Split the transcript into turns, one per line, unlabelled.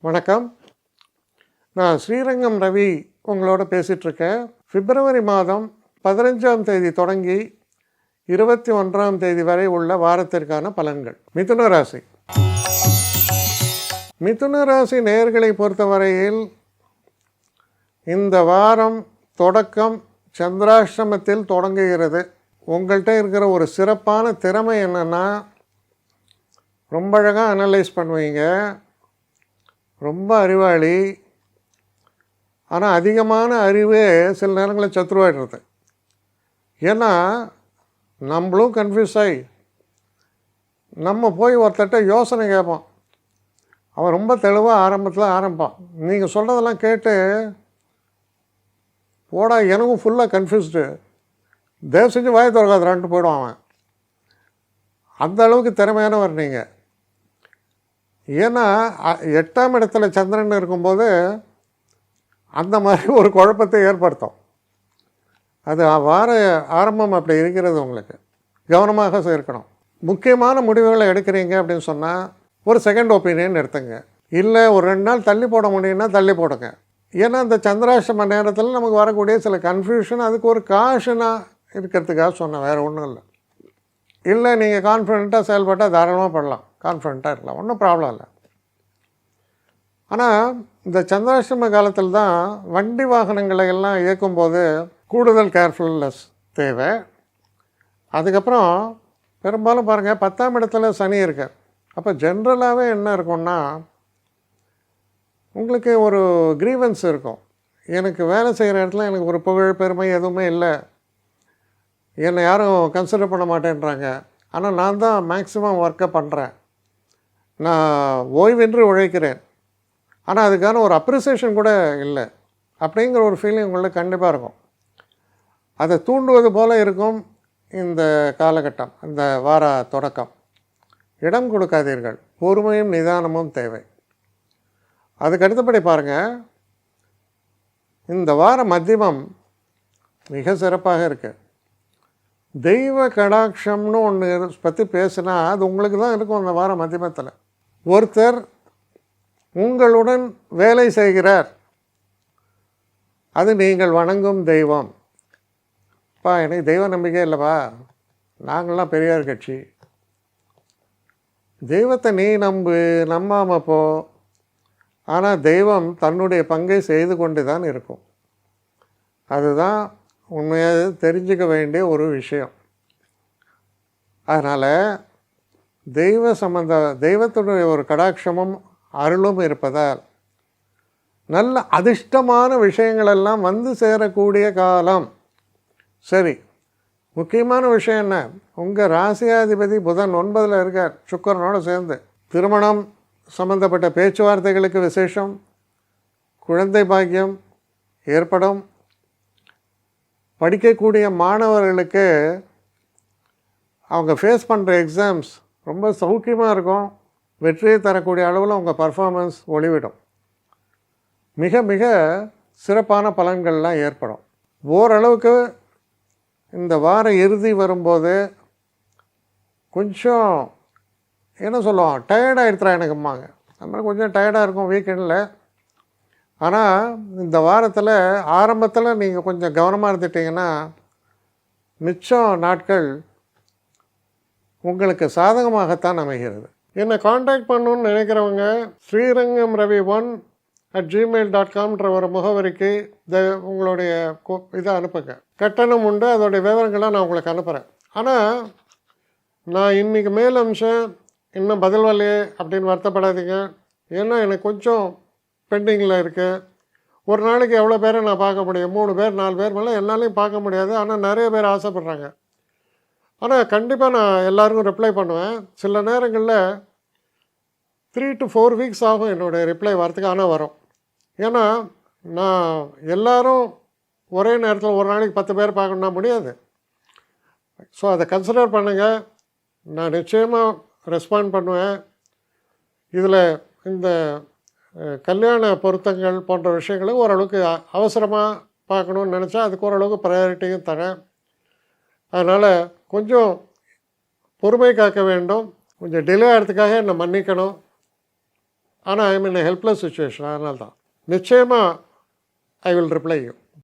வணக்கம். நான் ஸ்ரீரங்கம் ரவி உங்களோட பேசிகிட்ருக்கேன். பிப்ரவரி மாதம் 15ஆம் தேதி தொடங்கி 21ஆம் தேதி வரை உள்ள வாரத்திற்கான பலன்கள். மிதுன ராசி. மிதுன ராசி நேயர்களை பொறுத்தவரையில் இந்த வாரம் தொடக்கம் சந்திராஷ்டமத்தில் தொடங்குகிறது. உங்கள்கிட்ட இருக்கிற ஒரு சிறப்பான திறமை என்னென்னா, ரொம்ப அழகாக அனலைஸ் பண்ணுவீங்க, ரொம்ப அறிவாளி. ஆனால் அதிகமான அறிவே சில நேரங்களில் சத்ருவாயிடுறது. ஏன்னா நம்மளும் கன்ஃபியூஸ் ஆகி நம்ம போய் ஒருத்தட்ட யோசனை கேட்போம். அவன் ரொம்ப தெளிவாக ஆரம்பிப்பான். நீங்கள் சொல்கிறதெல்லாம் கேட்டு போடா எனக்கும் ஃபுல்லாக கன்ஃபியூஸ்டு, தயவு செஞ்சு வாயை திறக்காதுறான்ட்டு போய்டும் அவன். அந்த அளவுக்கு திறமையானவர் நீங்கள். ஏன்னா 8ஆம் இடத்துல சந்திரன் இருக்கும்போது அந்த மாதிரி ஒரு குழப்பத்தை ஏற்படுத்தும். அது வார ஆரம்பம் அப்படி இருக்கிறது. உங்களுக்கு கவனமாக இருக்கணும். முக்கியமான முடிவுகளை எடுக்கிறீங்க அப்படின்னு சொன்னால் ஒரு செகண்ட் ஒப்பீனியன் எடுத்துங்க. இல்லை ஒரு 2 நாள் தள்ளி போட முடியும்னா தள்ளி போடுங்க. ஏன்னா இந்த சந்திராஷ்டம நேரத்தில் நமக்கு வரக்கூடிய சில கன்ஃபியூஷன், அதுக்கு ஒரு காஷனாக இருக்கிறதுக்காக சொன்னேன், வேறு ஒன்றும் இல்லை. இல்லை நீங்கள் கான்ஃபிடெண்ட்டாக செயல்பட்டால் தாராளமாக பண்ணலாம், கான்ஃபிடெண்ட்டாக இருக்கலாம், ஒன்றும் ப்ராப்ளம் இல்லை. ஆனால் இந்த சந்திராஷ்டம காலத்தில் தான் வண்டி வாகனங்களை எல்லாம் இயக்கும்போது கூடுதல் கேர்ஃபுல்னஸ் தேவை. அதுக்கப்புறம் பெரும்பாலும் பாருங்கள் 10ஆம் இடத்துல சனி இருக்கார். அப்போ ஜென்ரலாகவே என்ன இருக்கும்னா, உங்களுக்கு ஒரு கிரீவன்ஸ் இருக்கும். எனக்கு வேலை செய்கிற இடத்துல எனக்கு ஒரு புகழ் பெருமை எதுவுமே இல்லை, என்னை யாரும் கன்சிடர் பண்ண மாட்டேன்றாங்க. ஆனால் நான் தான் மேக்ஸிமம் ஒர்க்கை பண்ணுறேன், நான் ஓய்வின்றி உழைக்கிறேன், ஆனால் அதுக்கான ஒரு அப்ரிசியேஷன் கூட இல்லை அப்படிங்கிற ஒரு ஃபீலிங் உங்களுக்கு கண்டிப்பாக இருக்கும். அதை தூண்டுவது போல் இருக்கும் இந்த காலகட்டம், இந்த வார தொடக்கம். இடம் கொடுக்காதீர்கள், பொறுமையும் நிதானமும் தேவை. அதுக்கு அடுத்தபடி பாருங்கள், இந்த வார மத்தியமம் மிக சிறப்பாக இருக்குது. தெய்வ கடாட்சம்னு ஒன்று பற்றி பேசுனா அது உங்களுக்கு தான் இருக்கும். அந்த வார மத்தியமத்தில் ஒருத்தர் உங்களுடன் வேலை செய்கிறார், அது நீங்கள் வணங்கும் தெய்வம். எனக்கு தெய்வ நம்பிக்கை இல்லைப்பா, நாங்கள்லாம் பெரியார் கட்சி. தெய்வத்தை நீ நம்பாமல் போ, ஆனால் தெய்வம் தன்னுடைய பங்கை செய்து கொண்டு தான் இருக்கும். அதுதான் உண்மையாக தெரிஞ்சுக்க வேண்டிய ஒரு விஷயம். அதனால் தெய்வத்துடைய ஒரு கடாட்சமும் அருளும் இருப்பதால் நல்ல அதிர்ஷ்டமான விஷயங்களெல்லாம் வந்து சேரக்கூடிய காலம். சரி, முக்கியமான விஷயம் என்ன, உங்கள் ராசியாதிபதி புதன் 9ல் இருக்கார், சுக்கிரனோடு சேர்ந்து. திருமணம் சம்பந்தப்பட்ட பேச்சுவார்த்தைகளுக்கு விசேஷம், குழந்தை பாக்கியம் ஏற்படும். படிக்கக்கூடிய மாணவர்களுக்கு அவங்க ஃபேஸ் பண்ணுற எக்ஸாம்ஸ் ரொம்ப சௌக்கியமாக இருக்கும். வெற்றியை தரக்கூடிய அளவில் உங்கள் பர்ஃபார்மன்ஸ் ஒளிவிடும். மிக மிக சிறப்பான பலன்கள்லாம் ஏற்படும். ஓரளவுக்கு இந்த வார இறுதி வரும்போது கொஞ்சம் என்ன சொல்லுவோம், டயர்டாகிடுத்துறா எனக்கும்பாங்க. அது மாதிரி கொஞ்சம் டயர்டாக இருக்கும் வீக்கெண்டில். ஆனால் இந்த வாரத்தில் ஆரம்பத்தில் நீங்கள் கொஞ்சம் கவனமாக இருந்துட்டிங்கன்னா மிச்சம் நாட்கள் உங்களுக்கு சாதகமாகத்தான் அமைகிறது. என்னை காண்டாக்ட் பண்ணணுன்னு நினைக்கிறவங்க ஸ்ரீரங்கம் ரவி 1@gmail.comன்ற ஒரு முகவரிக்கு உங்களுடைய இதை அனுப்புங்க. கட்டணம் உண்டு, அதோடைய விவரங்களை நான் உங்களுக்கு அனுப்புகிறேன். ஆனால் நான் இன்றைக்கி மேல் அம்சம் இன்னும் பதில் வரலையே அப்படின்னு வருத்தப்படாதீங்க. ஏன்னா எனக்கு கொஞ்சம் பெண்டிங்கில் இருக்குது. ஒரு நாளைக்கு எவ்வளோ பேரை நான் பார்க்க முடியும்? 3 பேர் 4 பேர் மேலே என்னாலையும் பார்க்க முடியாது. ஆனால் நிறைய பேர் ஆசைப்பட்றாங்க. ஆனால் கண்டிப்பாக நான் எல்லாருக்கும் ரிப்ளை பண்ணுவேன். சில நேரங்களில் 3 to 4 வீக்ஸ் ஆகும் என்னுடைய ரிப்ளை வரத்துக்கு. ஆனால் வரும். ஏன்னா நான் எல்லோரும் ஒரே நேரத்தில் ஒரு நாளைக்கு 10 பேர் பார்க்கணுன்னா முடியாது. ஸோ அதை கன்சிடர் பண்ணுங்கள். நான் நிச்சயமாக ரெஸ்பாண்ட் பண்ணுவேன். இதில் இந்த கல்யாண பொருத்தங்கள் போன்ற விஷயங்களை ஓரளவுக்கு அவசரமாக பார்க்கணுன்னு நினச்சா அதுக்கு ஓரளவுக்கு ப்ரையாரிட்டியும் தரேன். அதனால் கொஞ்சம் பொறுமை காக்க வேண்டும். கொஞ்சம் டிலே ஆகிறதுக்காக என்னை மன்னிக்கணும். ஆனால் ஐ மீன் ஹெல்ப்லெஸ் சுச்சுவேஷன். அதனால தான் நிச்சயமாக ஐ வில் ரிப்ளை யூ.